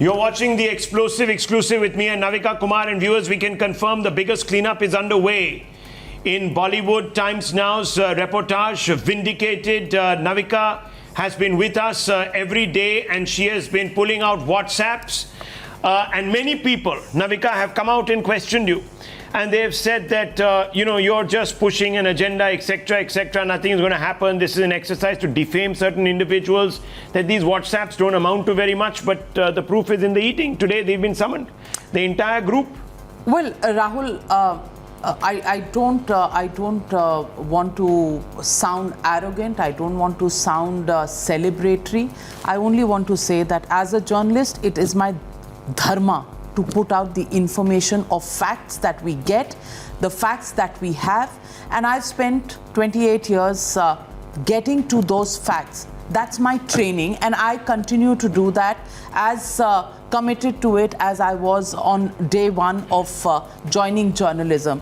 You're watching the explosive exclusive with me and Navika Kumar, and viewers, we can confirm the biggest cleanup is underway in Bollywood. Times Now's reportage vindicated. Navika has been with us every day, and she has been pulling out WhatsApps. And many people, Navika, have come out and questioned you. And they've said that, you're just pushing an agenda, etc., nothing is going to happen. This is an exercise to defame certain individuals, that these WhatsApps don't amount to very much, but the proof is in the eating. Today, they've been summoned, the entire group. Well, Rahul, I don't want to sound arrogant. I don't want to sound celebratory. I only want to say that as a journalist, it is my dharma to put out the information of facts that we get, the facts that we have. And I've spent 28 years getting to those facts. That's my training, and I continue to do that as committed to it as I was on day one of joining journalism.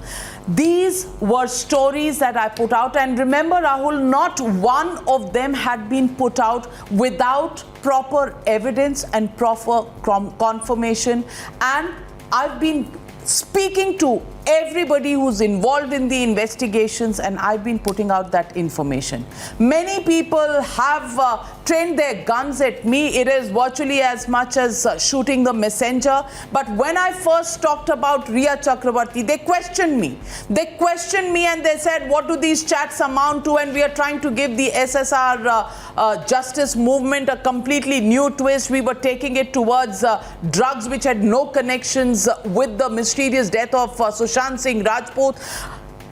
These were stories that I put out, and remember, Rahul, not one of them had been put out without proper evidence and proper confirmation. And I've been speaking to everybody who's involved in the investigations, and I've been putting out that information. Many people have trained their guns at me. It is virtually as much as shooting the messenger. But when I first talked about Riya Chakrabarti, they questioned me. They questioned me and they said, what do these chats amount to? And we are trying to give the SSR justice movement a completely new twist. We were taking it towards drugs which had no connections with the mysterious death of Sushant Singh Rajput.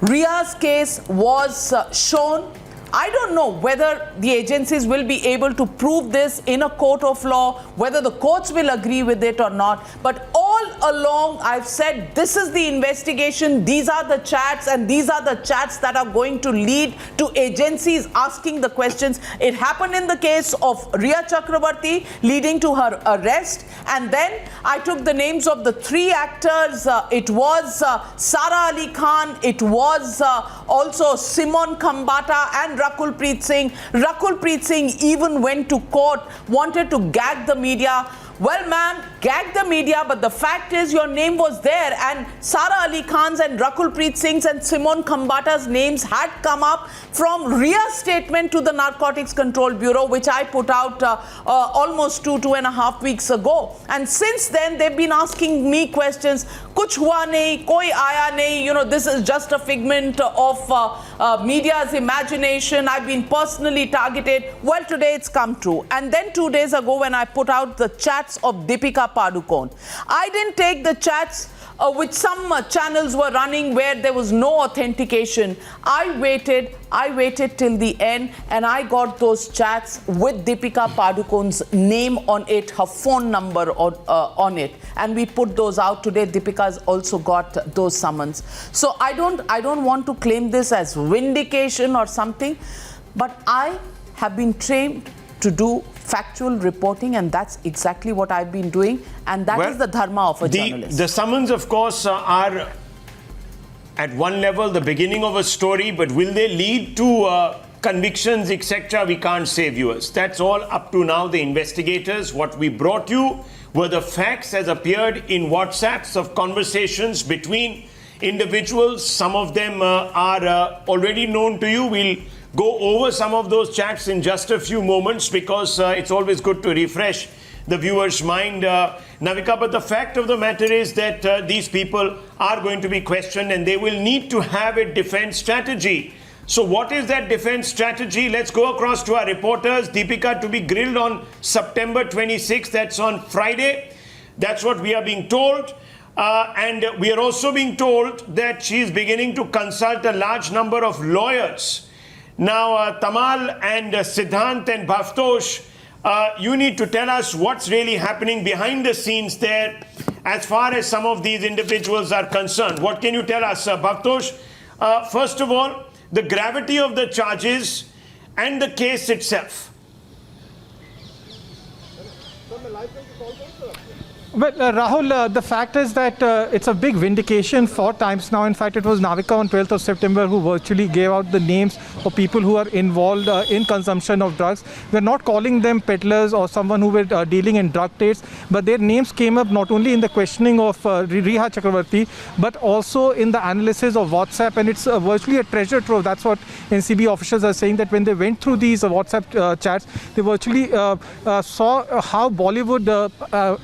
Riya's case was shown. I don't know whether the agencies will be able to prove this in a court of law, whether the courts will agree with it or not. But all along, I've said this is the investigation, these are the chats, and these are the chats that are going to lead to agencies asking the questions. It happened in the case of Riya Chakrabarti, leading to her arrest. And then I took the names of the three actors. It was Sara Ali Khan, it was also Simone, Khambatta, and Rakul Preet Singh. Rakul Preet Singh even went to court, wanted to gag the media. Well, ma'am, gag the media, but the fact is your name was there, and Sara Ali Khan's and Rakul Preet Singh's and Simone Khambatta's names had come up from Riya's statement to the Narcotics Control Bureau, which I put out almost 2.5 weeks ago. And since then, they've been asking me questions. Kuch hua nahi, koi aaya nahi, this is just a figment of media's imagination. I've been personally targeted. Well, today it's come true. And then 2 days ago, when I put out the chat of Deepika Padukone, I didn't take the chats which some channels were running where there was no authentication. I waited till the end, and I got those chats with Deepika Padukone's name on it, her phone number on it, and we put those out today. Deepika's also got those summons. So I don't want to claim this as vindication or something, but I have been trained to do factual reporting, and that's exactly what I've been doing, and that is the dharma of a journalist. The summons, of course, are at one level the beginning of a story, but will they lead to convictions, etc.? We can't say, viewers. That's all up to now the investigators. What we brought you were the facts as appeared in WhatsApps of conversations between individuals. Some of them are already known to you. We'll go over some of those chats in just a few moments, because it's always good to refresh the viewer's mind, Navika. But the fact of the matter is that these people are going to be questioned, and they will need to have a defense strategy. So what is that defense strategy? Let's go across to our reporters. Deepika to be grilled on September 26th. That's on Friday. That's what we are being told. And we are also being told that she is beginning to consult a large number of lawyers. Now, Tamal and Siddhant and Bhavtosh, you need to tell us what's really happening behind the scenes there as far as some of these individuals are concerned. What can you tell us, Bhavtosh? First of all, the gravity of the charges and the case itself. Well, Rahul, the fact is that it's a big vindication for Times Now. In fact, it was Navika on 12th of September who virtually gave out the names of people who are involved in consumption of drugs. We're not calling them peddlers or someone who were dealing in drug trades, but their names came up not only in the questioning of Riha Chakravarti, but also in the analysis of WhatsApp. And it's virtually a treasure trove. That's what NCB officials are saying, that when they went through these WhatsApp chats, they virtually saw how Bollywood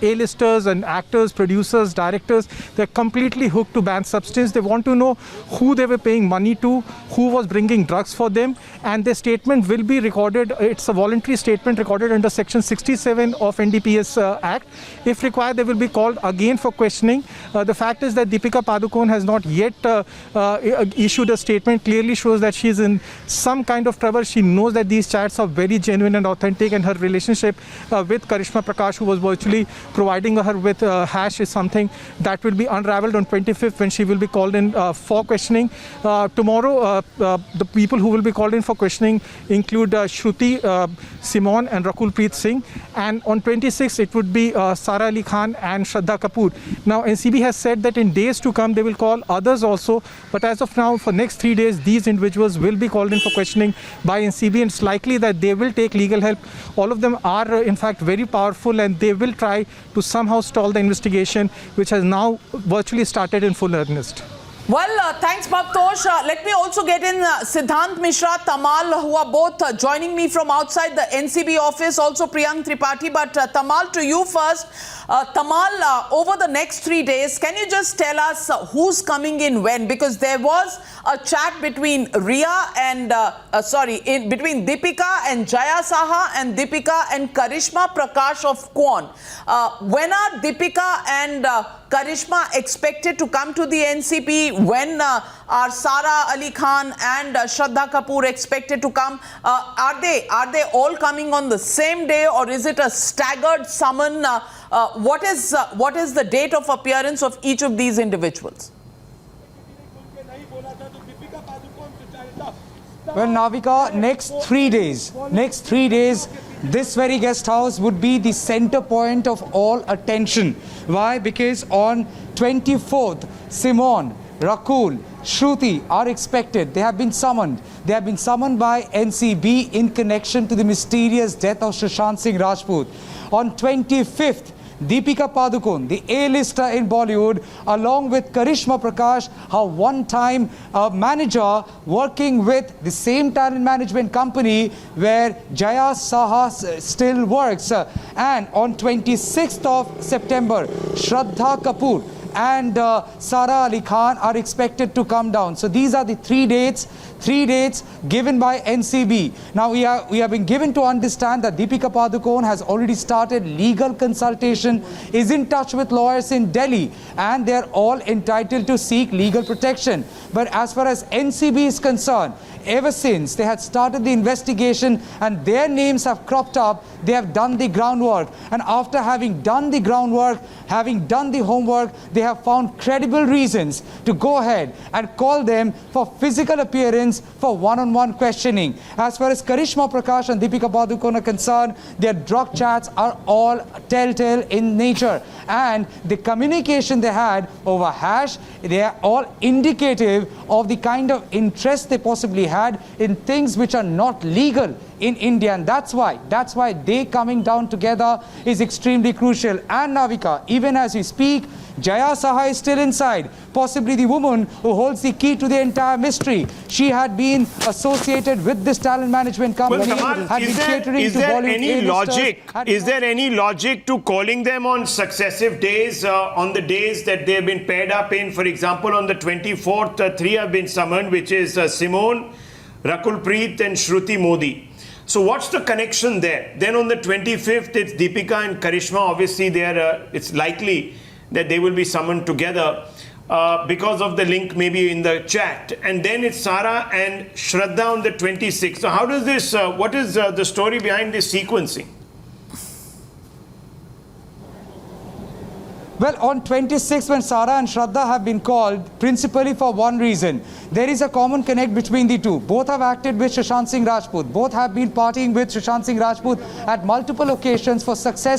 A-listers and actors, producers, directors, they're completely hooked to banned substance. They want to know who they were paying money to, who was bringing drugs for them, and their statement will be recorded. It's a voluntary statement recorded under Section 67 of NDPS Act. If required, they will be called again for questioning. The fact is that Deepika Padukone has not yet issued a statement. Clearly shows that she's in some kind of trouble. She knows that these chats are very genuine and authentic, and her relationship with Karishma Prakash, who was virtually providing her with hash, is something that will be unraveled on 25th when she will be called in for questioning. Tomorrow, the people who will be called in for questioning include Shruti, Simone and Rakul Preet Singh. And on 26th, it would be Sara Ali Khan and Shraddha Kapoor. Now, NCB has said that in days to come, they will call others also. But as of now, for next 3 days, these individuals will be called in for questioning by NCB. And it's likely that they will take legal help. All of them are, in fact, very powerful, and they will try to somehow stall the investigation, which has now virtually started in full earnest. Well, thanks, Bhavtosh. Let me also get in Siddhant Mishra, Tamal, who are both joining me from outside the NCB office, also Priyank Tripathi. But Tamal, to you first. Tamal, over the next 3 days, can you just tell us who's coming in when? Because there was a chat between Riya and, between Deepika and Jaya Saha and Deepika and Karishma Prakash of Kwon. When are Deepika and Karishma expected to come to the NCP? When are Sara Ali Khan and Shraddha Kapoor expected to come? Are they all coming on the same day, or is it a staggered summon? What is the date of appearance of each of these individuals? Well, Navika, next 3 days, this very guest house would be the center point of all attention. Why? Because on 24th, Simone, Rakul, Shruti are expected. They have been summoned. They have been summoned by NCB in connection to the mysterious death of Sushant Singh Rajput. On 25th, Deepika Padukone, the A-lister in Bollywood, along with Karishma Prakash, her one-time manager working with the same talent management company where Jaya Saha still works. And on 26th of September, Shraddha Kapoor and Sara Ali Khan are expected to come down. So these are the three dates given by NCB. Now we have been given to understand that Deepika Padukone has already started legal consultation, is in touch with lawyers in Delhi, and they're all entitled to seek legal protection. But as far as NCB is concerned, ever since they had started the investigation and their names have cropped up, they have done the groundwork. And after having done the groundwork, having done the homework, they have found credible reasons to go ahead and call them for physical appearance for one-on-one questioning. As far as Karishma Prakash and Deepika Padukone are concerned, their drug chats are all telltale in nature. And the communication they had over hash, they are all indicative of the kind of interest they possibly had in things which are not legal in India. And that's why they coming down together is extremely crucial. And Navika, even as we speak, Jaya Saha is still inside, possibly the woman who holds the key to the entire mystery. She had been associated with this talent management company. Well, Kamal, is there any logic to calling them on successive days, on the days that they have been paired up in? For example, on the 24th, three have been summoned, which is Simone, Rakul Preet and Shruti Modi. So what's the connection there? Then on the 25th, it's Deepika and Karishma. Obviously, it's likely that they will be summoned together because of the link maybe in the chat. And then it's Sara and Shraddha on the 26th. So how does this, what is the story behind this sequencing? Well, on 26th, when Sara and Shraddha have been called, principally for one reason. There is a common connect between the two. Both have acted with Sushant Singh Rajput. Both have been partying with Sushant Singh Rajput at multiple occasions for Bollywood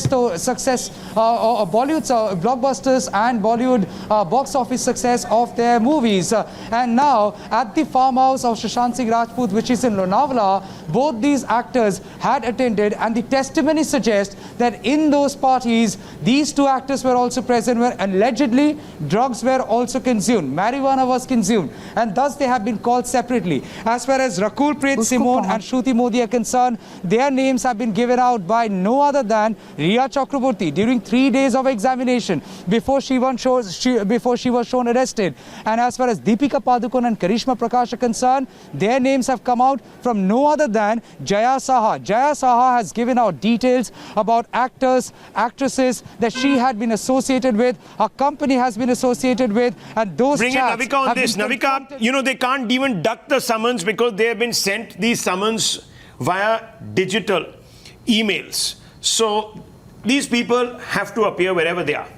blockbusters and Bollywood box office success of their movies. And now, at the farmhouse of Sushant Singh Rajput, which is in Lonavala, both these actors had attended, and the testimony suggests that in those parties, these two actors were also present, where allegedly drugs were also consumed, marijuana was consumed, and thus they have been called separately. As far as Rakul, Preet, Simone and Shruti Modi are concerned, their names have been given out by no other than Riya Chakraborty during 3 days of examination before she was shown arrested. And as far as Deepika Padukone and Karishma Prakash are concerned, their names have come out from no other than Jaya Saha. Jaya Saha has given out details about actors, actresses that she had been associated with, her company has been associated with, and those Bring in chats Navika on have this. been Navika, you know, they can't even duck the summons because they have been sent these summons via digital emails. So these people have to appear wherever they are.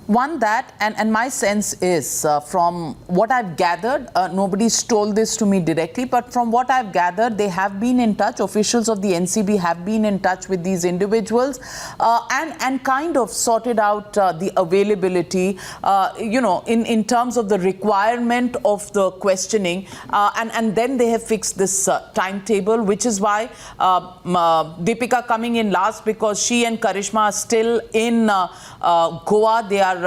One that, and my sense is, from what I've gathered, nobody's told this to me directly, but from what I've gathered, they have been in touch, officials of the NCB have been in touch with these individuals and kind of sorted out the availability, you know, in terms of the requirement of the questioning, and then they have fixed this timetable, which is why Deepika coming in last, because she and Karishma are still in Goa. They are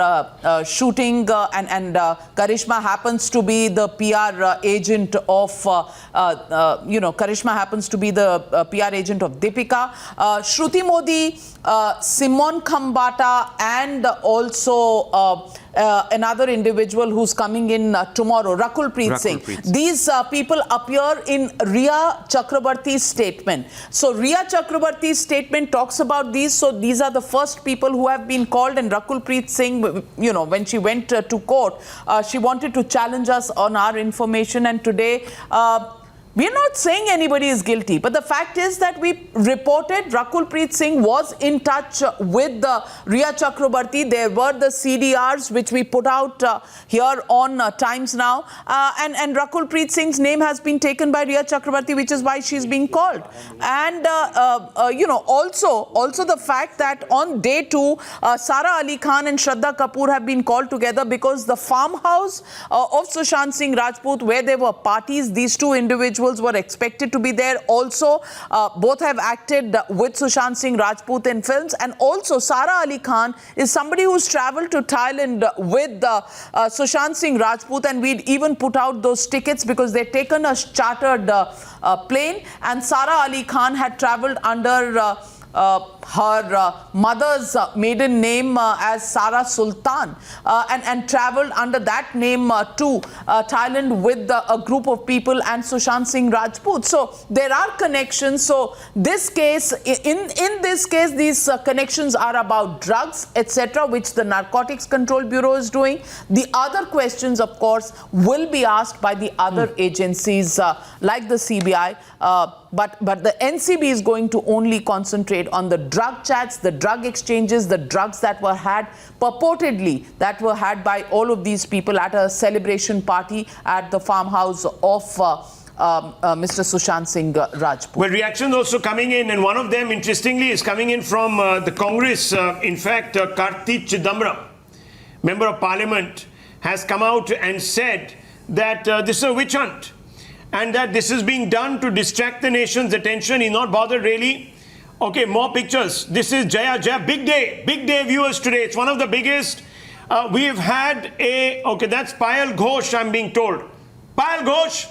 shooting, and Karishma happens to be the PR agent of, you know, Karishma happens to be the PR agent of Deepika. Shruti Modi, Simone Khambatta, and also another individual who's coming in tomorrow, Rakul Preet Singh. These people appear in Riya Chakraborty's statement. So Riya Chakraborty's statement talks about these. So these are the first people who have been called, and Rakul Preet Singh, you know, when she went to court, she wanted to challenge us on our information, and today we're not saying anybody is guilty, but the fact is that we reported Rakul Preet Singh was in touch with Riya Chakraborty. There were the CDRs which we put out here on Times Now, and Rakul Preet Singh's name has been taken by Riya Chakraborty, which is why she's being called. And you know, also the fact that on day 2, Sara Ali Khan and Shraddha Kapoor have been called together because the farmhouse of Sushant Singh Rajput, where there were parties, these two individuals were expected to be there. Also, both have acted with Sushant Singh Rajput in films, and also Sara Ali Khan is somebody who's traveled to Thailand with Sushant Singh Rajput, and we'd even put out those tickets because they'd taken a chartered plane, and Sara Ali Khan had traveled under her mother's maiden name as Sara Sultan, and traveled under that name to Thailand with a group of people and Sushant Singh Rajput. So there are connections. So this case, in this case, these connections are about drugs, etc., which the Narcotics Control Bureau is doing. The other questions, of course, will be asked by the other agencies like the CBI. But the NCB is going to only concentrate on the drug chats, the drug exchanges, the drugs that were had, purportedly, that were had by all of these people at a celebration party at the farmhouse of Mr. Sushant Singh Rajput. Well, reactions also coming in, and one of them, interestingly, is coming in from the Congress. In fact, Karti Chidambaram, Member of Parliament, has come out and said that this is a witch hunt, and that this is being done to distract the nation's attention. He's not bothered really. Okay, more pictures. This is Jaya. Big day viewers today. It's one of the biggest. We've had a, okay, that's Payal Ghosh, I'm being told. Payal Ghosh.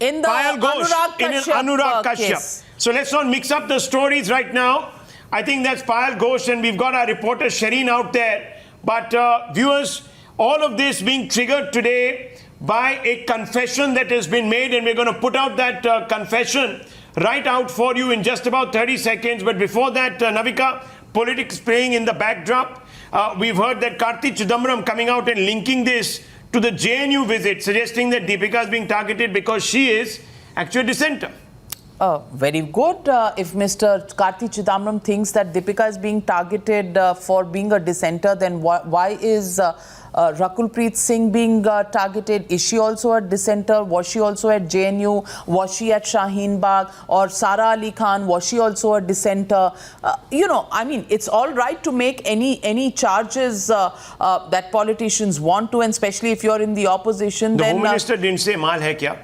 In the Anurag Kashyap case. So let's not mix up the stories right now. I think that's Payal Ghosh, and we've got our reporter Shireen out there. But viewers, all of this being triggered today by a confession that has been made, and we're going to put out that confession right out for you in just about 30 seconds. But before that, Navika, politics playing in the backdrop. We've heard that Karti Chidambaram coming out and linking this to the JNU visit, suggesting that Deepika is being targeted because she is actually a dissenter. Very good. If Mr. Karti Chidambaram thinks that Deepika is being targeted for being a dissenter, then why is Rakul Preet Singh being targeted? Is she also a dissenter? Was she also at JNU? Was she at Shaheen Bagh? Or Sara Ali Khan, was she also a dissenter? I mean, it's all right to make any charges that politicians want to, and especially if you're in the opposition. The then, Home Minister didn't say maal hai kya?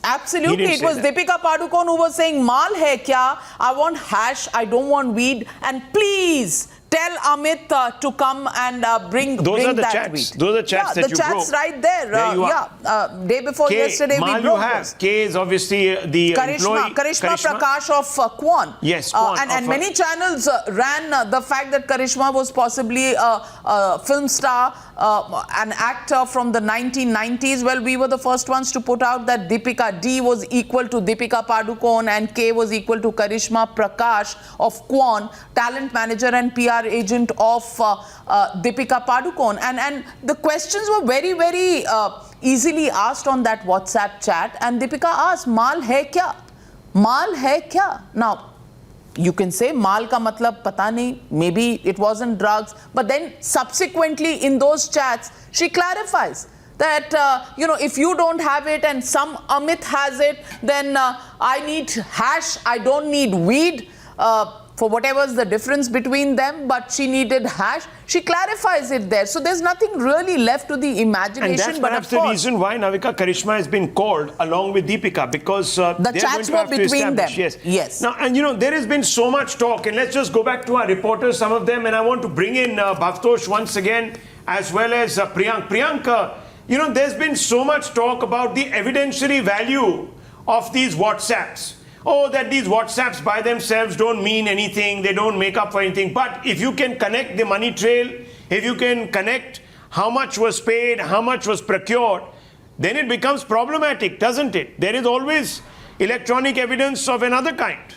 Absolutely. It was Deepika Padukone who was saying, "Mal hai kya? I want hash, I don't want weed. And please tell Amit to come and bring that chats. weed." Those are chats that the you chats broke. right there. There you are. Day before yesterday we Mal broke you have. those. K is obviously the employee. Karishma Prakash of Kwan. Yes, Kwan. And many channels ran the fact that Karishma was possibly a film star, an actor from the 1990s. Well, we were the first ones to put out that Deepika D was equal to Deepika Padukone and K was equal to Karishma Prakash of Kwan, talent manager and PR agent of Deepika Padukone. And the questions were very, very easily asked on that WhatsApp chat. And Deepika asked, "Mal hai kya? Mal hai kya?" Now, you can say mal ka matlab pata nahi, maybe it wasn't drugs, but then subsequently in those chats she clarifies that if you don't have it and some Amit has it, then I need hash, I don't need weed, for whatever's the difference between them, but she needed hash. She clarifies it there. So there's nothing really left to the imagination. And that's perhaps the reason why Navika Karishma has been called along with Deepika, because the chats were between them. Yes. Now, and there has been so much talk, and let's just go back to our reporters, some of them, and I want to bring in Bhavtosh once again, as well as Priyank. Priyank, there's been so much talk about the evidentiary value of these WhatsApps. Oh, that these WhatsApps by themselves don't mean anything, they don't make up for anything. But if you can connect the money trail, if you can connect how much was paid, how much was procured, then it becomes problematic, doesn't it? There is always electronic evidence of another kind.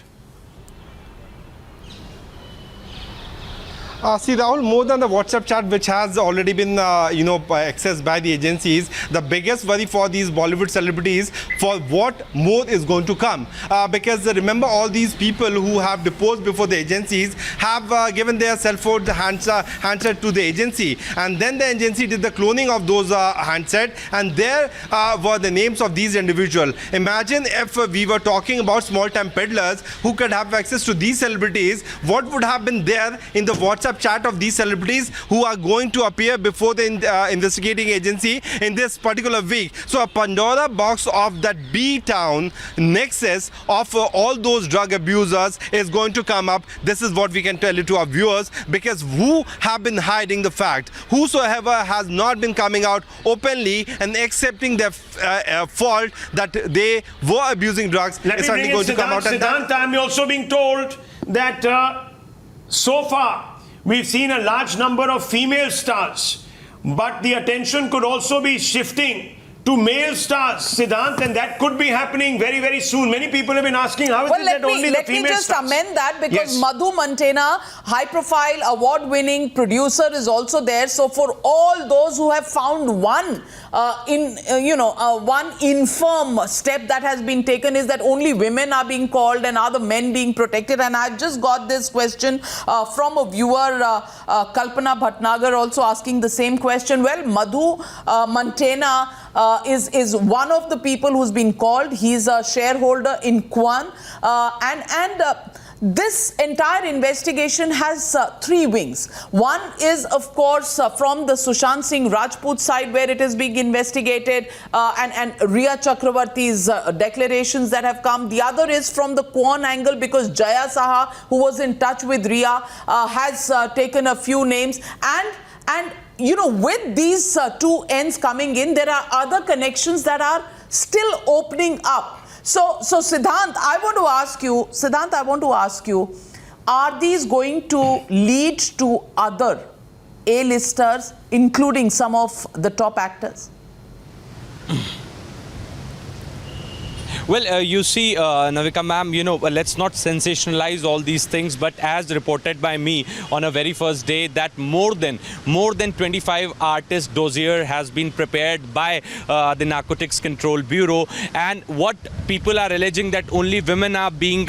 See, Rahul, more than the WhatsApp chat, which has already been, accessed by the agencies, the biggest worry for these Bollywood celebrities for what more is going to come. Because remember, all these people who have deposed before the agencies have given their cell phone handset to the agency. And then the agency did the cloning of those handsets. And there were the names of these individuals. Imagine if we were talking about small-time peddlers who could have access to these celebrities, what would have been there in the WhatsApp chat of these celebrities who are going to appear before the investigating agency in this particular week. So a Pandora box of that B-town nexus of all those drug abusers is going to come up. This is what we can tell you to our viewers, because who have been hiding the fact, whosoever has not been coming out openly and accepting their fault that they were abusing drugs, is certainly going to come out. Siddhant, I'm also being told that so far we've seen a large number of female stars, but the attention could also be shifting to male stars, Siddhant, and that could be happening very, very soon. Many people have been asking, how is it that only the female stars? Let me just amend that, because Madhu Mantena, high-profile, award-winning producer, is also there. So for all those who have found one infirm step that has been taken, is that only women are being called and are the men being protected? And I've just got this question from a viewer, Kalpana Bhatnagar, also asking the same question. Well, Madhu Mantena is one of the people who's been called. He's a shareholder in Kwan, this entire investigation has three wings. One is, of course, from the Sushant Singh Rajput side, where it is being investigated, and Riya Chakravarti's declarations that have come. The other is from the Kwan angle, because Jaya Saha, who was in touch with Riya, has taken a few names. And with these two ends coming in, there are other connections that are still opening up. So Siddhant, I want to ask you, are these going to lead to other A-listers, including some of the top actors? Well, you see, Navika ma'am, you know, let's not sensationalize all these things, but as reported by me on a very first day, that more than 25 artist dossier has been prepared by the Narcotics Control Bureau, and what people are alleging that only women are being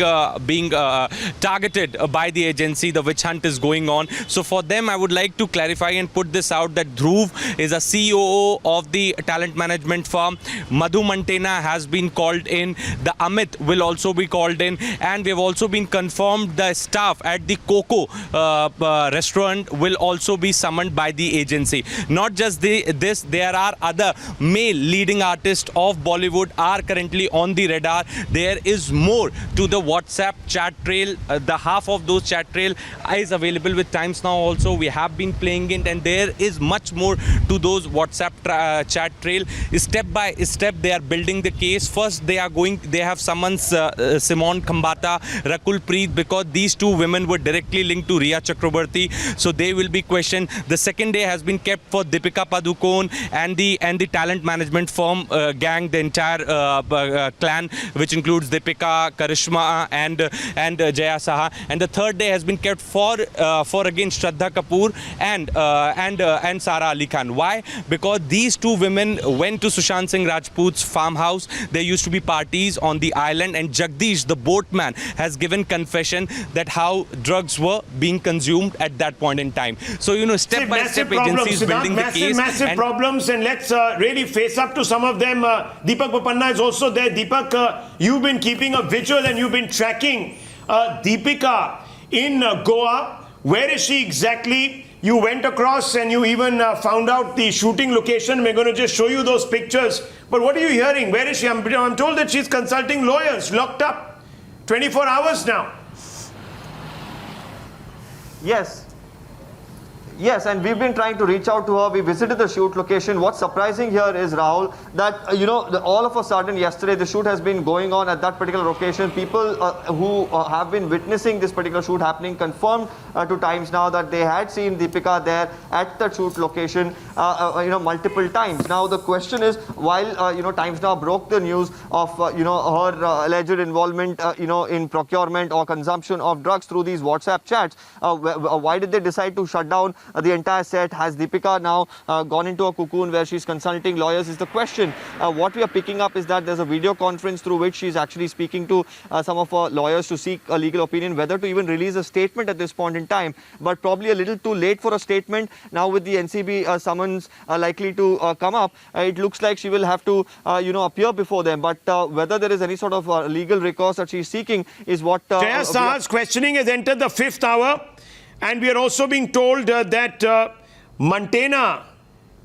targeted by the agency. The witch hunt is going on. So for them, I would like to clarify and put this out that Dhruv is a COO of the talent management firm. Madhu Mantena has been called in. The Amit will also be called in, and we have also been confirmed the staff at the Coco restaurant will also be summoned by the agency. Not just this, there are other male leading artists of Bollywood are currently on the radar. There is more to the WhatsApp chat trail. The half of those chat trail is available with Times Now also. We have been playing it, and there is much more to those WhatsApp chat trail. Step by step, they are building the case. First, they have summoned Simone, Khambatta, Rakul, Preet, because these two women were directly linked to Riya Chakrabarti, so they will be questioned. The second day has been kept for Deepika Padukone and the talent management firm gang, the entire clan, which includes Deepika, Karishma, and Jaya Saha. And the third day has been kept for again Shraddha Kapoor and Sara Ali Khan. Why? Because these two women went to Sushant Singh Rajput's farmhouse. There used to be parties on the island, and Jagdish, the boatman, has given confession that how drugs were being consumed at that point in time. So, you know, step by step, agencies building the case. Massive problems, and let's really face up to some of them. Deepak Bopanna is also there. Deepak, you've been keeping a vigil and you've been tracking Deepika in Goa. Where is she exactly? You went across and you even found out the shooting location. We're going to just show you those pictures. But what are you hearing? Where is she? I'm told that she's consulting lawyers, locked up 24 hours now. Yes, and we've been trying to reach out to her. We visited the shoot location. What's surprising here is, Rahul, that, all of a sudden yesterday the shoot has been going on at that particular location. People who have been witnessing this particular shoot happening confirmed to Times Now that they had seen Deepika there at the shoot location, multiple times. Now the question is, while, Times Now broke the news of, her alleged involvement, in procurement or consumption of drugs through these WhatsApp chats, why did they decide to shut down the entire set? Has Deepika now gone into a cocoon where she's consulting lawyers is the question. What we are picking up is that there's a video conference through which she's actually speaking to some of her lawyers to seek a legal opinion, whether to even release a statement at this point in time. But probably a little too late for a statement. Now with the NCB summons likely to come up, it looks like she will have to, appear before them. But whether there is any sort of legal recourse that she's seeking is what... Jaya Saha's questioning has entered the 5th hour. And we are also being told that Mantena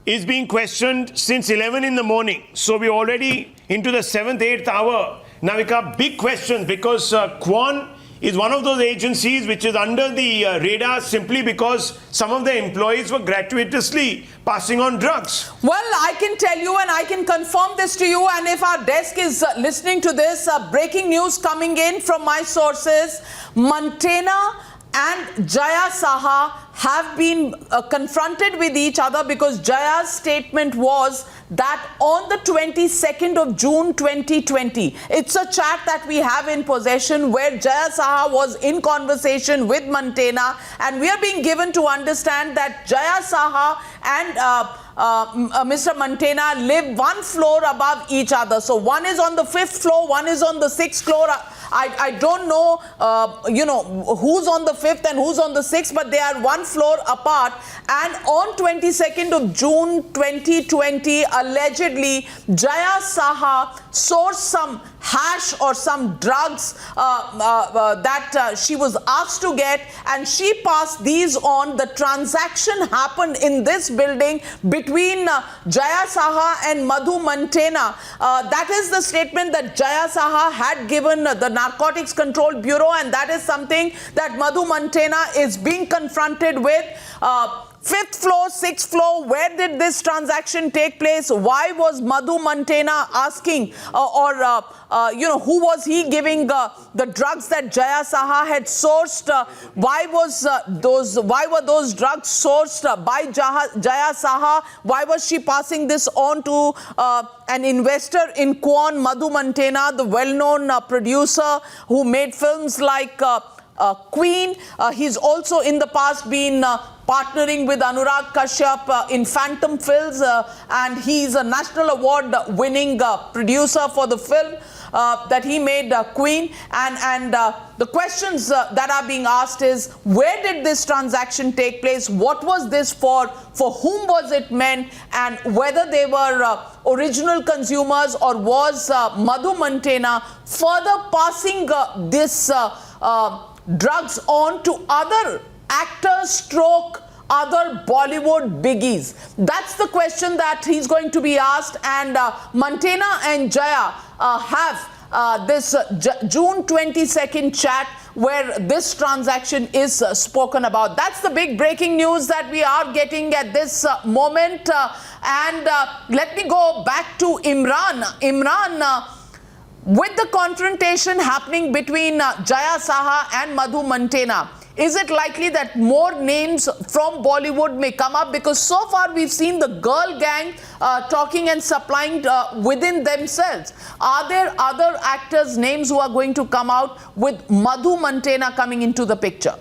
is being questioned since 11 in the morning. So we're already into the 7th, 8th hour. Navika, big questions, because Quan is one of those agencies which is under the radar simply because some of their employees were gratuitously passing on drugs. Well, I can tell you and I can confirm this to you, and if our desk is listening to this, breaking news coming in from my sources, Mantena and Jaya Saha have been confronted with each other, because Jaya's statement was that on the 22nd of June 2020, it's a chat that we have in possession where Jaya Saha was in conversation with Mantena, and we are being given to understand that Jaya Saha and Mr. Mantena live one floor above each other. So one is on the 5th floor, one is on the 6th floor. I don't know, who's on the 5th and who's on the 6th, but they are one floor apart. And on 22nd of June 2020, allegedly, Jaya Saha sourced some hash or some drugs that she was asked to get, and she passed these on. The transaction happened in this building between Jaya Saha and Madhu Mantena. That is the statement that Jaya Saha had given the Narcotics Control Bureau, and that is something that Madhu Mantena is being confronted with. fifth floor, sixth floor, where did this transaction take place? Why was Madhu Mantena asking who was he giving the drugs that Jaya Saha had sourced? Why were those drugs sourced by Jaya Saha? Why was she passing this on to an investor in Quan, Madhu Mantena, the well-known producer who made films like Queen? He's also in the past been partnering with Anurag Kashyap in Phantom Films, and he's a National Award winning producer for the film that he made, Queen. And the questions that are being asked is, where did this transaction take place? What was this for whom was it meant? And whether they were original consumers, or was Madhu Mantena further passing this drugs on to other actors stroke other Bollywood biggies? That's the question that he's going to be asked. And Mantena and Jaya have this June 22nd chat where this transaction is spoken about. That's the big breaking news that we are getting at this moment. And let me go back to Imran. Imran, with the confrontation happening between Jaya Saha and Madhu Mantena, is it likely that more names from Bollywood may come up? Because so far we've seen the girl gang talking and supplying within themselves. Are there other actors' names who are going to come out with Madhu Mantena coming into the picture?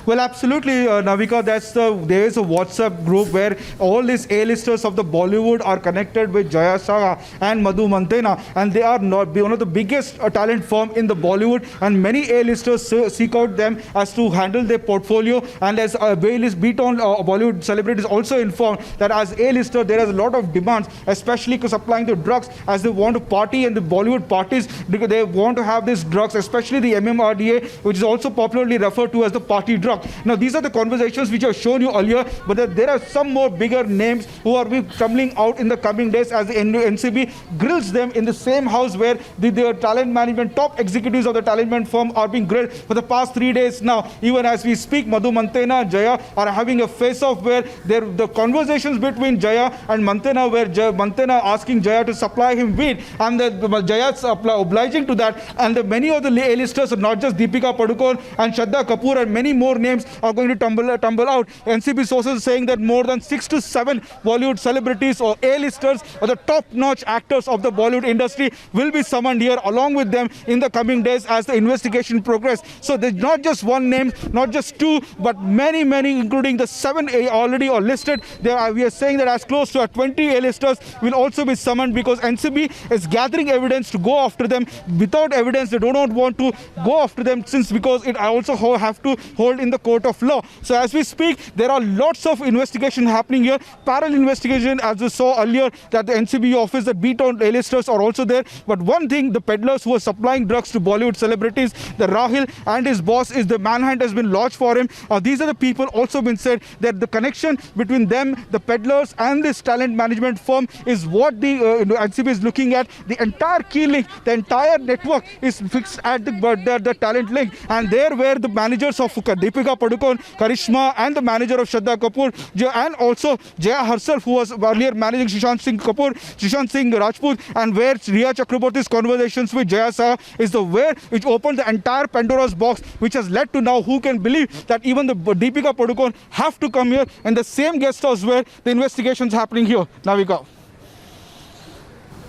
Well, absolutely, Navika. There is a WhatsApp group where all these A-listers of the Bollywood are connected with Jaya Saha and Madhu Mantena, and they are not one of the biggest talent firm in the Bollywood. And many A-listers seek out them as to handle their portfolio. And as A-list beat-on Bollywood celebrities also informed that as A-lister there is a lot of demands, especially supplying the drugs, as they want to party in the Bollywood parties, because they want to have these drugs, especially the MMRDA, which is also popularly referred to as the party drug. Now, these are the conversations which I've shown you earlier, but there are some more bigger names who are coming out in the coming days as the NCB grills them in the same house where the talent management, top executives of the talent management firm are being grilled for the past 3 days now. Even as we speak, Madhu Mantena and Jaya are having a face-off where the conversations between Jaya and Mantena, where Mantena asking Jaya to supply him weed, and Jaya's obliging to that. And many of the A-listers, not just Deepika Padukone and Shraddha Kapoor, and many more names are going to tumble out. NCB sources saying that more than 6 to 7 Bollywood celebrities or A-listers or the top-notch actors of the Bollywood industry will be summoned here along with them in the coming days as the investigation progresses. So there's not just one name, not just two, but many, including the 7 already are listed. We are saying that as close to 20 A-listers will also be summoned, because NCB is gathering evidence to go after them. Without evidence, they do not want to go after them, because it also have to hold in the court of law. So as we speak, there are lots of investigation happening here. Parallel investigation, as we saw earlier, that the NCB office that beat on A-listers are also there. But one thing, the peddlers who are supplying drugs to Bollywood celebrities, the Rahul and his boss, is the manhunt has been lodged for him. These are the people also been said that the connection between them, the peddlers and this talent management firm, is what the NCB is looking at. The entire key link, the entire network is fixed at the talent link. And there where the managers of Deepika Padukone, Karishma, and the manager of Shraddha Kapoor, and also Jaya herself, who was earlier managing Sushant Singh Rajput, and where Riya Chakraborty's conversations with Jaya Saha is the where which opened the entire Pandora's box, which has led to now who can believe that even the Deepika Padukone have to come here in the same guest house where the investigation's happening here. Navika.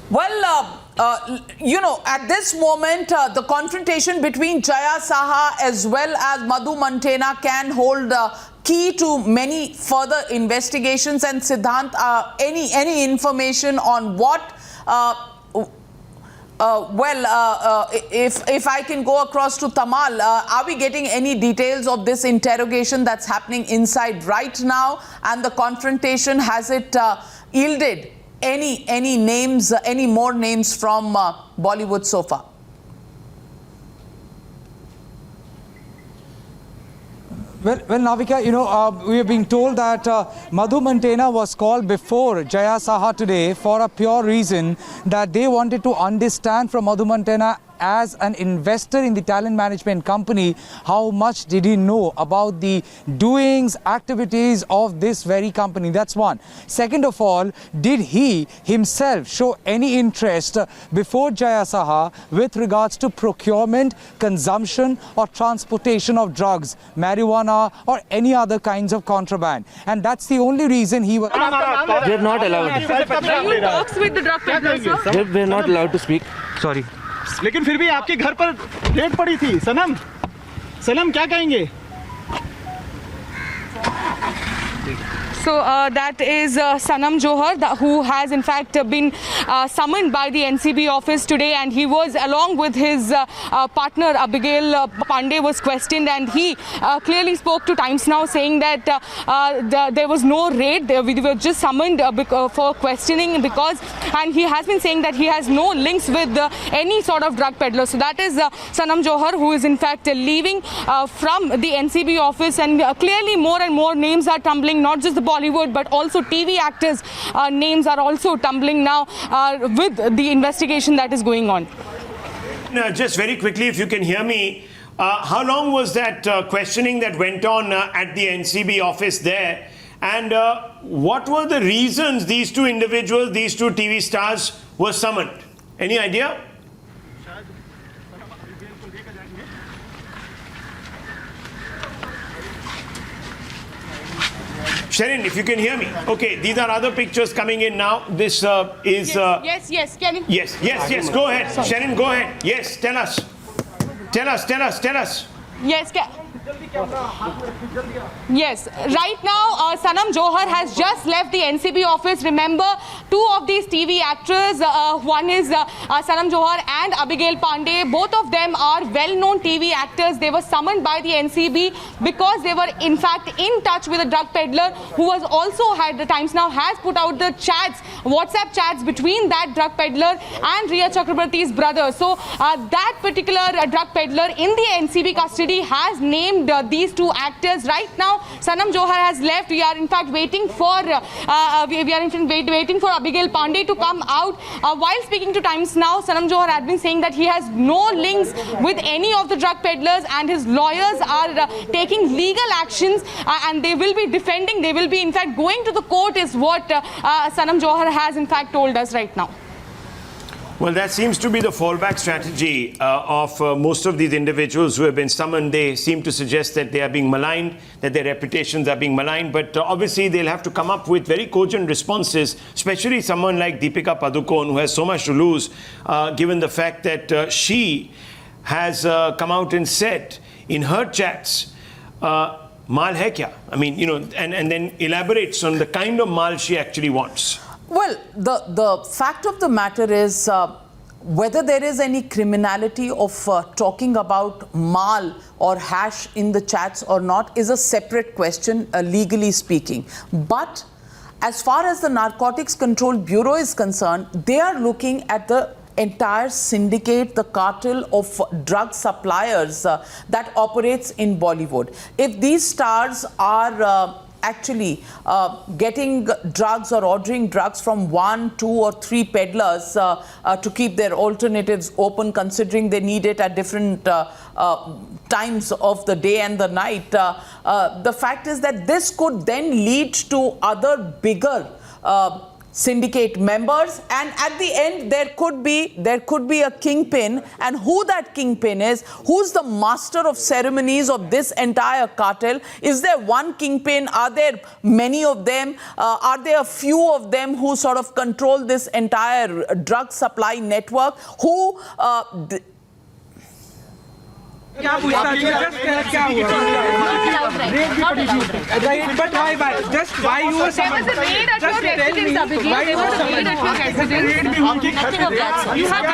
Well, at this moment, the confrontation between Jaya Saha as well as Madhu Mantena can hold key to many further investigations. And Siddhant, any information on what? If I can go across to Tamal, are we getting any details of this interrogation that's happening inside right now? And the confrontation, has it yielded any names, any more names from Bollywood so far? Well, Navika, we are being told that Madhu Mantena was called before Jaya Saha today for a pure reason that they wanted to understand from Madhu Mantena as an investor in the talent management company, how much did he know about the doings, activities of this very company? That's one. Second of all, did he himself show any interest before Jaya Saha with regards to procurement, consumption or transportation of drugs, marijuana or any other kinds of contraband? And that's the only reason he was... We're not allowed. Were you talks with the drug peddlers, sir? We're not allowed to speak. Sorry. लेकिन फिर भी आपके घर पर red पड़ी थी सनम सनम क्या कहेंगे So that is Sanam Johar, who has in fact been summoned by the NCB office today, and he was along with his partner Abigail Pandey was questioned, and he clearly spoke to Times Now saying that there was no raid, we were just summoned for questioning because, and he has been saying that he has no links with any sort of drug peddler. So that is Sanam Johar, who is in fact leaving from the NCB office, and clearly more and more names are tumbling, not just the Bollywood, but also TV actors' names are also tumbling now with the investigation that is going on. Just very quickly, if you can hear me, how long was that questioning that went on at the NCB office there? And what were the reasons these two individuals, these two TV stars were summoned? Any idea? Sharon, if you can hear me. Okay, these are other pictures coming in now. This is... Yes, can you... Yes, go ahead. Sharon, go ahead. Yes, tell us. Tell us. Yes, yes. Right now, Sanam Johar has just left the NCB office. Remember, two of these TV actors, one is Sanam Johar and Abigail Pandey. Both of them are well-known TV actors. They were summoned by the NCB because they were, in fact, in touch with a drug peddler who was also had the Times Now has put out the chats, WhatsApp chats between that drug peddler and Riya Chakrabarti's brother. So that particular drug peddler in the NCB custody has named these two actors. Right now, Sanam Johar has left. We are in fact waiting for waiting for Abigail Pandey to come out. While speaking to Times Now, Sanam Johar had been saying that he has no links with any of the drug peddlers, and his lawyers are taking legal actions, and they will be defending. They will be in fact going to the court, is what Sanam Johar has in fact told us right now. Well, that seems to be the fallback strategy of most of these individuals who have been summoned. They seem to suggest that they are being maligned, that their reputations are being maligned. But obviously, they'll have to come up with very cogent responses, especially someone like Deepika Padukone, who has so much to lose, given the fact that she has come out and said in her chats, mal hai kya? I mean, you know, and then elaborates on the kind of mal she actually wants. Well, the fact of the matter is whether there is any criminality of talking about mal or hash in the chats or not is a separate question, legally speaking. But as far as the Narcotics Control Bureau is concerned, they are looking at the entire syndicate, the cartel of drug suppliers that operates in Bollywood. If these stars are actually getting drugs or ordering drugs from 1, 2 or 3 peddlers to keep their alternatives open, considering they need it at different times of the day and the night, the fact is that this could then lead to other bigger syndicate members, and at the end there could be a kingpin, and who that kingpin is, who's the master of ceremonies of this entire cartel? Is there one kingpin? Are there many of them? Are there a few of them who sort of control this entire drug supply network? Who क्या पूछता है क्या हुआ but why just why you were summoned just tell me why you were summoned nothing of that sort. You have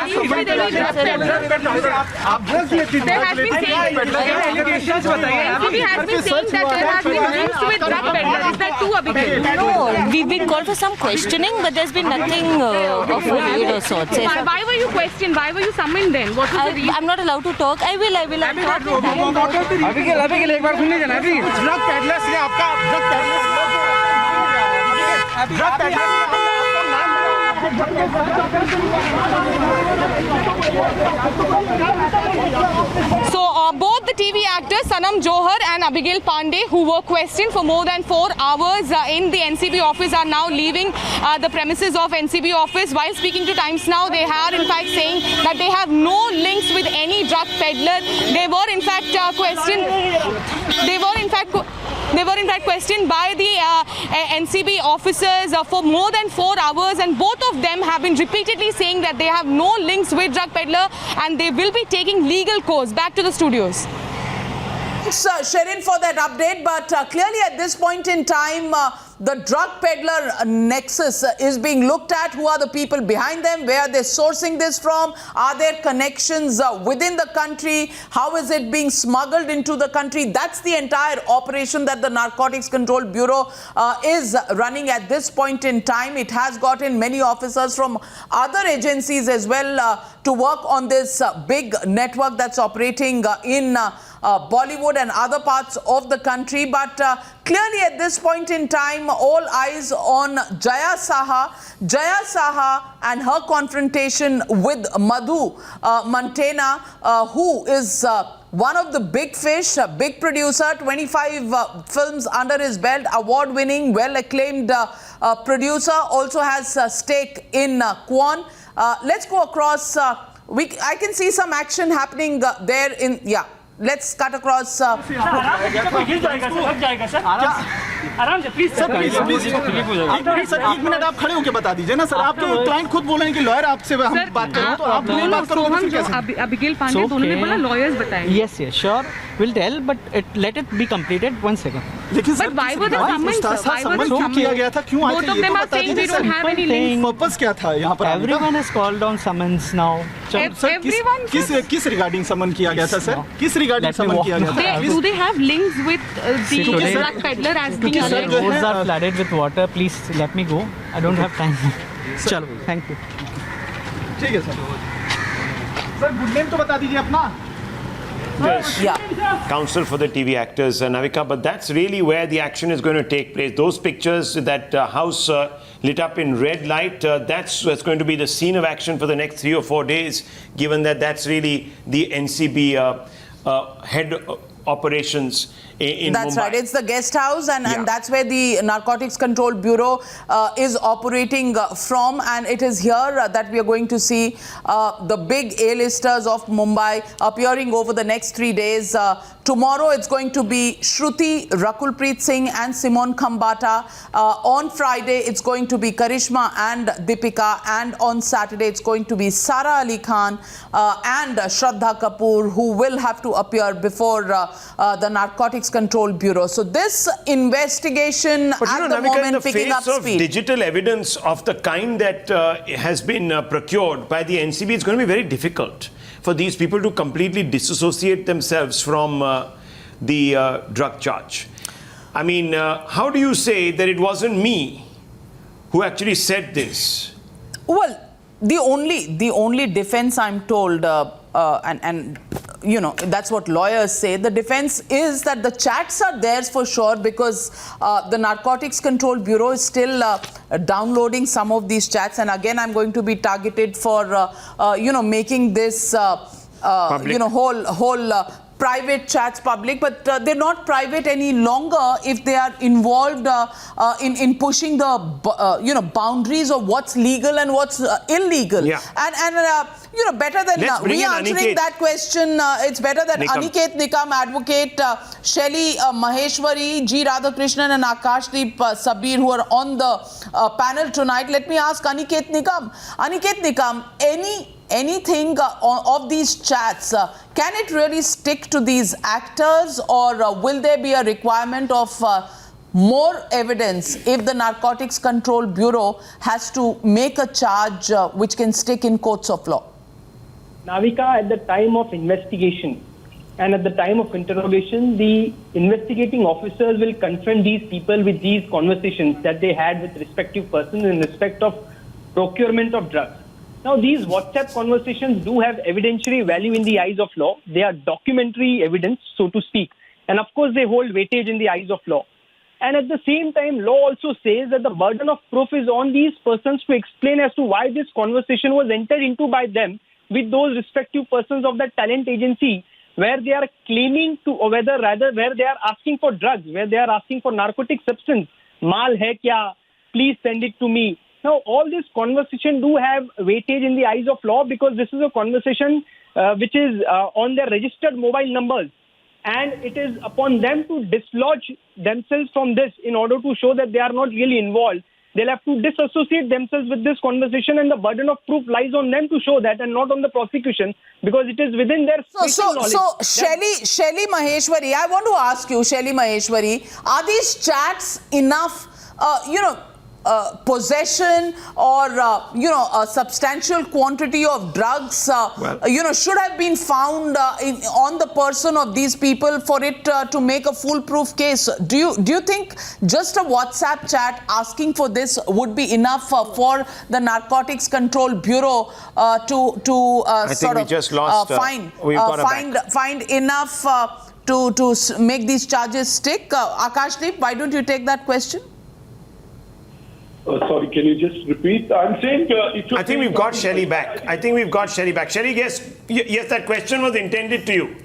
there has been allegations बताइए he has been saying that there has been links with drug peddlers. Is that true, Abhishek? No, we've been called for some questioning, but there's been nothing of a raid or sorts. Why were you questioned? Why were you summoned then? What was the reason? I'm not allowed to talk. I will. अभी एक बार सुनने जाना अभी drug peddlers ने आपका drug peddlers So both the TV actors Sanam Johar and Abigail Pandey, who were questioned for more than 4 hours in the NCB office, are now leaving the premises of NCB office. While speaking to Times Now, they are in fact saying that they have no links with any drug peddler. They were in fact questioned. They were in fact questioned by the NCB officers for more than 4 hours, and both of them have been repeatedly saying that they have no links with drug peddler and they will be taking legal course. Back to the studios. Thanks, Sherin, for that update. But clearly at this point in time, the drug peddler nexus is being looked at. Who are the people behind them? Where are they sourcing this from? Are there connections within the country? How is it being smuggled into the country? That's the entire operation that the Narcotics Control Bureau is running at this point in time. It has gotten many officers from other agencies as well to work on this big network that's operating in Bollywood and other parts of the country. But clearly at this point in time, all eyes on Jaya Saha and her confrontation with Madhu Mantena, who is one of the big fish, a big producer, 25 films under his belt, award-winning, well-acclaimed producer, also has a stake in Quan. Let's go across. I can see some action happening there in, yeah. Let's cut across. आराम से please sir please sir 1 minute आप खड़े होकर बता दीजिए ना sir. आपके client खुद बोल रहे हैं कि लॉयर आपसे हम बात कर रहे हैं, तो आप दोनों बात करो. हम जो अबिगेल पांडे दोनों ने बोला लॉयर्स बताएंगे. Yes, sure. We'll tell, but let it be completed. 1 second. लेकिन sir why were the summons? क्यों किया गया था? क्यों आए थे? ये तो बता दीजिए सर. पर्पस क्या था यहाँ पर? Everyone has called on summons now. Sir किस रिगार्डिंग समन किया गया था सर? किस रिगार्डिंग समन किया गया था? Do they have links with the drug peddler as being alleged? Roads are flooded with water. Please let me go. I don't have time. चलो, thank you. ठीक है सर. सर गुड नेम तो बता दीजिए अपना. Counsel for the TV actors, Navika, but that's really where the action is going to take place. Those pictures, that house lit up in red light, that's going to be the scene of action for the next 3 or 4 days, given that that's really the NCB head operations in That's Mumbai. right. It's the guest house, and that's where the Narcotics Control Bureau is operating from. And it is here that we are going to see the big A-listers of Mumbai appearing over the next 3 days. Tomorrow it's going to be Shruti, Rakul, Preet Singh and Simone Khambatta. On Friday it's going to be Karishma and Deepika, and on Saturday it's going to be Sara Ali Khan and Shraddha Kapoor, who will have to appear before the Narcotics Control Bureau. So this investigation at the moment picking up speed. Digital evidence of the kind that has been procured by the NCB, it's going to be very difficult for these people to completely disassociate themselves from the drug charge. I mean, how do you say that it wasn't me who actually said this? Well, the only defense I'm told, and you know, that's what lawyers say. The defense is that the chats are theirs for sure, because the Narcotics Control Bureau is still downloading some of these chats. And again, I'm going to be targeted for, you know, making this, you know, whole private chats public, but they're not private any longer if they are involved in pushing the you know, boundaries of what's legal and what's illegal. Yeah. And you know, better than we answering that question, it's better that Aniket Nikam, advocate, Shelly Maheshwari, G. Radhakrishnan and Akashdeep Sabir, who are on the panel tonight. Let me ask Aniket Nikam. Aniket Nikam, anything of these chats, can it really stick to these actors, or will there be a requirement of more evidence if the Narcotics Control Bureau has to make a charge which can stick in courts of law? Navika, at the time of investigation and at the time of interrogation, the investigating officers will confront these people with these conversations that they had with respective persons in respect of procurement of drugs. Now, these WhatsApp conversations do have evidentiary value in the eyes of law. They are documentary evidence, so to speak. And of course, they hold weightage in the eyes of law. And at the same time, law also says that the burden of proof is on these persons to explain as to why this conversation was entered into by them with those respective persons of the talent agency, where they are claiming to, or where they are asking for drugs, where they are asking for narcotic substance. Mal hai kya? Please send it to me. Now, all this conversation do have weightage in the eyes of law, because this is a conversation which is on their registered mobile numbers. And it is upon them to dislodge themselves from this in order to show that they are not really involved. They'll have to disassociate themselves with this conversation, and the burden of proof lies on them to show that, and not on the prosecution, because it is within their knowledge. So Shelly Maheshwari, I want to ask you, Shelly Maheshwari, are these chats enough, possession or a substantial quantity of drugs should have been found on the person of these people for it to make a foolproof case? Do you think just a WhatsApp chat asking for this would be enough for the Narcotics Control Bureau to find enough to make these charges stick? Akashdeep, why don't you take that question? Sorry, can you just repeat? I'm saying... I think we've got Shelly back. Shelly, yes, that question was intended to you.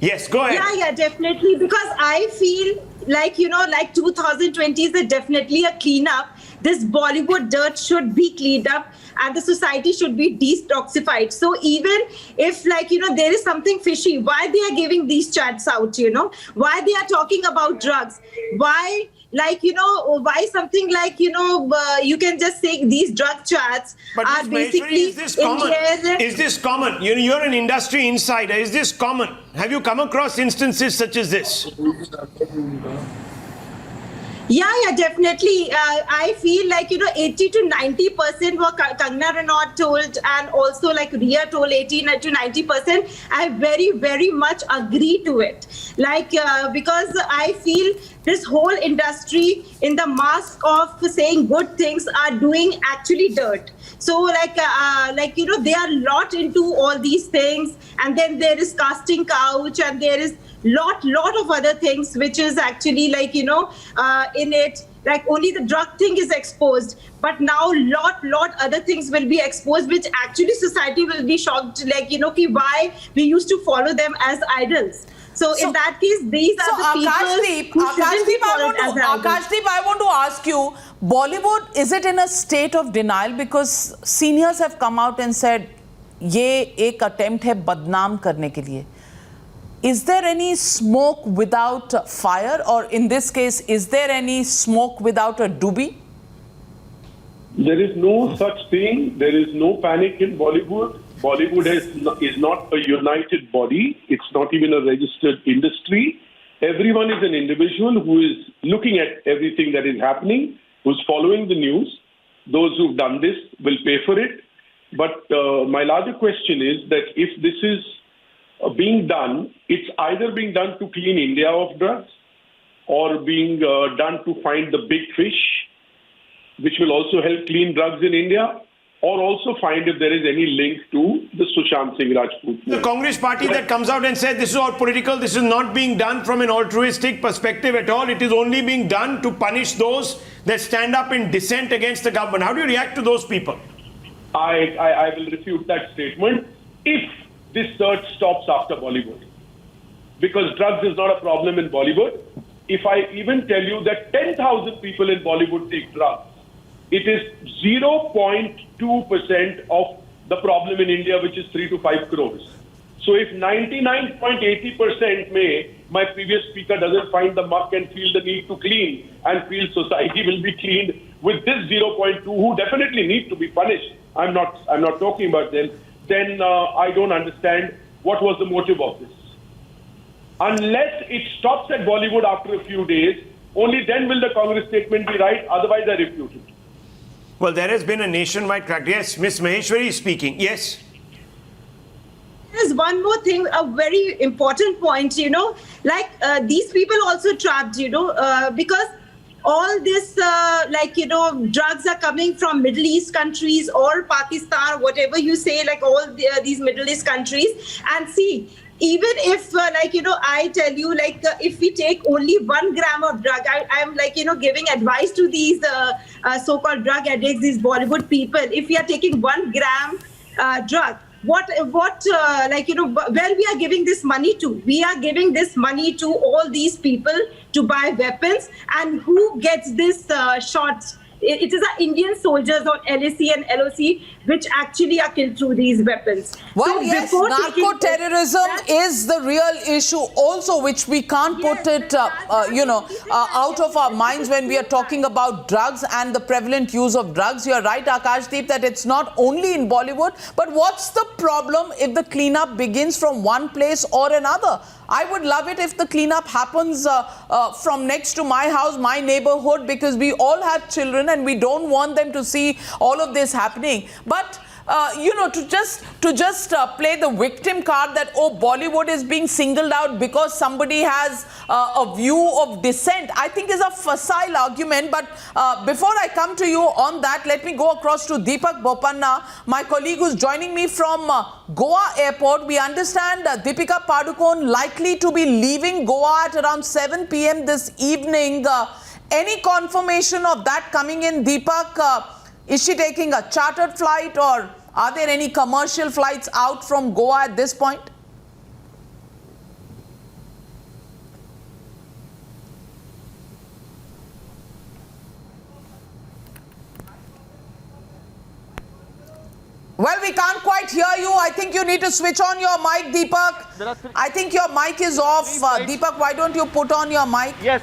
Yes, go ahead. Yeah, definitely. Because I feel like, like 2020 is definitely a cleanup. This Bollywood dirt should be cleaned up, and the society should be detoxified. So even if, there is something fishy, why they are giving these chats out, Why they are talking about drugs? Why... why something like, you can just say these drug chats are basically... Is this common? You're an industry insider. Is this common? Have you come across instances such as this? Yeah, definitely. I feel like, 80 to 90% what Kangna Ranaut told, and also like Ria told 80 to 90%, I very, very much agree to it. Because I feel this whole industry in the mask of saying good things are doing actually dirt. So they are lot into all these things, and then there is casting couch, and there is lot of other things which is actually in it, like only the drug thing is exposed, but now lot other things will be exposed, which actually society will be shocked, why we used to follow them as idols. So in that case, these are the people who shouldn't be followed as idols. Akashdeep, I want to ask you, Bollywood, is it in a state of denial? Because seniors have come out and said, ye ek attempt hai badnaam karne ke liye. Is there any smoke without fire, or in this case, is there any smoke without a doobie? There is no such thing. There is no panic in Bollywood. Bollywood is not a united body. It's not even a registered industry. Everyone is an individual who is looking at everything that is happening, who's following the news. Those who've done this will pay for it. But my larger question is that if this is being done, it's either being done to clean India of drugs, or being done to find the big fish, which will also help clean drugs in India, or also find if there is any link to the Sushant Singh Rajput. The Congress party that comes out and says this is all political, this is not being done from an altruistic perspective at all, it is only being done to punish those that stand up in dissent against the government. How do you react to those people? I will refute that statement if this search stops after Bollywood. Because drugs is not a problem in Bollywood. If I even tell you that 10,000 people in Bollywood take drugs, it is 0.2% of the problem in India, which is 3 to 5 crores. So if 99.80% my previous speaker doesn't find the muck and feel the need to clean, and feel society will be cleaned with this 0.2, who definitely need to be punished, I'm not talking about them, then I don't understand what was the motive of this. Unless it stops at Bollywood after a few days, only then will the Congress statement be right, otherwise I refute it. Well, there has been a nationwide crack. Yes, Ms. Maheshwari is speaking. Yes. There's one more thing, a very important point, these people also trapped, because all this, drugs are coming from Middle East countries or Pakistan, whatever you say, all these Middle East countries. And see, even if I tell you, if we take only 1 gram of drug, I'm giving advice to these so-called drug addicts, these Bollywood people. If we are taking 1 gram drug, where we are giving this money to? We are giving this money to all these people to buy weapons, and who gets this shots? It is our Indian soldiers on LAC and LOC which actually are killed through these weapons. Well, So yes, before narco-terrorism is the real issue also, which we can't put it, out of our minds when we are talking about drugs and the prevalent use of drugs. You're right, Akashdeep, that it's not only in Bollywood, but what's the problem if the cleanup begins from one place or another? I would love it if the cleanup happens from next to my house, my neighborhood, because we all have children and we don't want them to see all of this happening. But to just play the victim card that, oh, Bollywood is being singled out because somebody has a view of dissent, I think is a facile argument. But before I come to you on that, let me go across to Deepak Bopanna, my colleague who's joining me from Goa Airport. We understand Deepika Padukone likely to be leaving Goa at around 7 p.m. this evening. Any confirmation of that coming in, Deepak? Is she taking a chartered flight, or are there any commercial flights out from Goa at this point? Well, we can't quite hear you. I think you need to switch on your mic, Deepak. I think your mic is off. Deepak, why don't you put on your mic? Yes.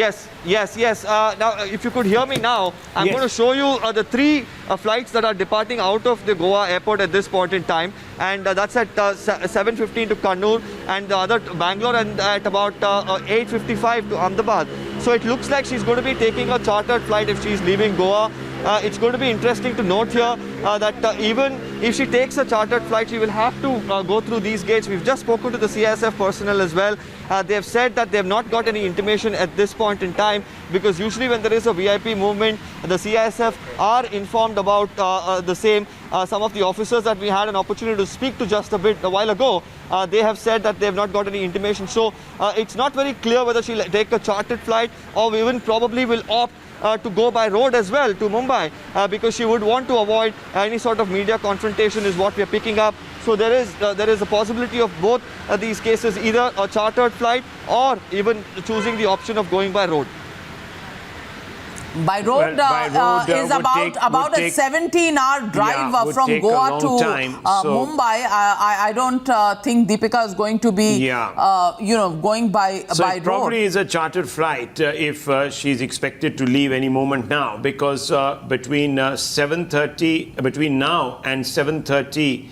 Now, if you could hear me now, I'm going to show you the 3 flights that are departing out of the Goa airport at this point in time. And that's at 7:15 to Kannur, and the other to Bangalore, and at about 8:55 to Ahmedabad. So it looks like she's going to be taking a chartered flight if she's leaving Goa. It's going to be interesting to note here that even if she takes a chartered flight, she will have to go through these gates. We've just spoken to the CISF personnel as well. They have said that they have not got any intimation at this point in time, because usually when there is a VIP movement, the CISF are informed about the same. Some of the officers that we had an opportunity to speak to just a while ago, they have said that they have not got any intimation. So it's not very clear whether she'll take a chartered flight or even probably will opt to go by road as well to Mumbai, because she would want to avoid any sort of media confrontation, is what we are picking up. So there is a possibility of both these cases, either a chartered flight or even choosing the option of going by road. By road, is about a 17-hour drive from Goa to Mumbai. I don't think Deepika is going to be, going by So by it road. probably is a chartered flight if she's expected to leave any moment now, because between now and 7:30,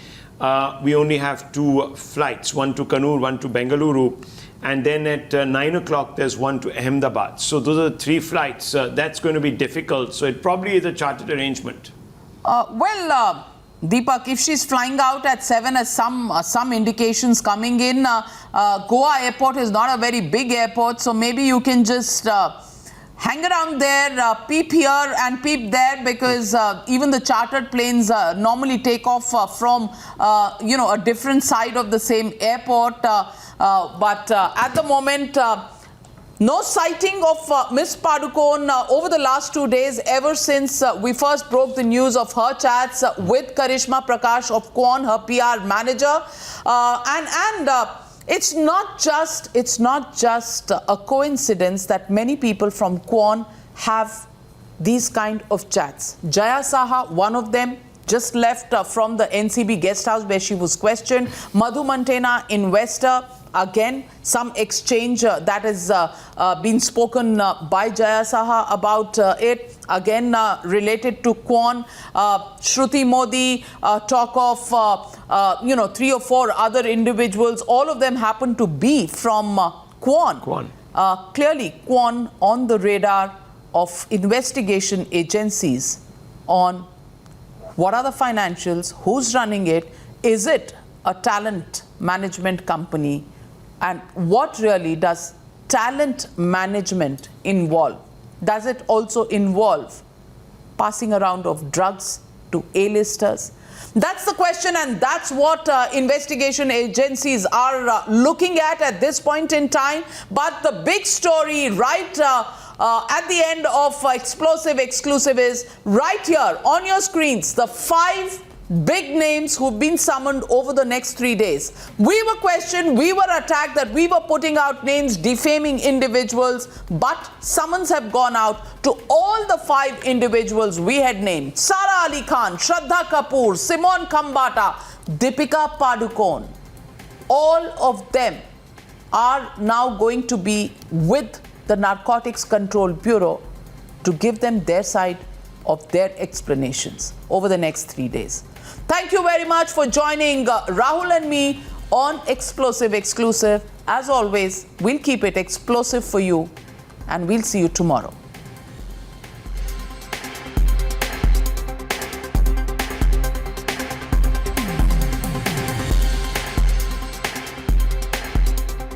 we only have 2 flights, one to Kannur, one to Bengaluru. And then at 9 o'clock, there's one to Ahmedabad. So those are the 3 flights. That's going to be difficult. So it probably is a chartered arrangement. Deepak, if she's flying out at 7, as some indications coming in, Goa Airport is not a very big airport. So maybe you can just hang around there, peep here and peep there, because even the chartered planes normally take off from, a different side of the same airport. But at the moment, no sighting of Miss Padukone over the last 2 days, ever since we first broke the news of her chats with Karishma Prakash of Kwon, her PR manager. It's not just a coincidence that many people from Kwon have these kind of chats. Jaya Saha, one of them, just left from the NCB guest house where she was questioned. Madhu Mantena, investor, again, some exchange that has been spoken by Jaya Saha about it, again related to Kwon. Shruti Modi, talk of 3 or 4 other individuals, all of them happen to be from Kwon. Clearly, Kwon on the radar of investigation agencies on what are the financials, who's running it, is it a talent management company, and what really does talent management involve? Does it also involve passing around of drugs to A-listers? That's the question, and that's what investigation agencies are looking at this point in time. But the big story right at the end of Explosive Exclusive is right here on your screens, the 5 big names who've been summoned over the next 3 days. We were questioned, we were attacked that we were putting out names, defaming individuals, but summons have gone out to all the 5 individuals we had named. Sara Ali Khan, Shraddha Kapoor, Simone Khambatta, Deepika Padukone. All of them are now going to be with the Narcotics Control Bureau to give them their side of their explanations over the next 3 days. Thank you very much for joining Rahul and me on Explosive Exclusive. As always, we'll keep it explosive for you, and we'll see you tomorrow.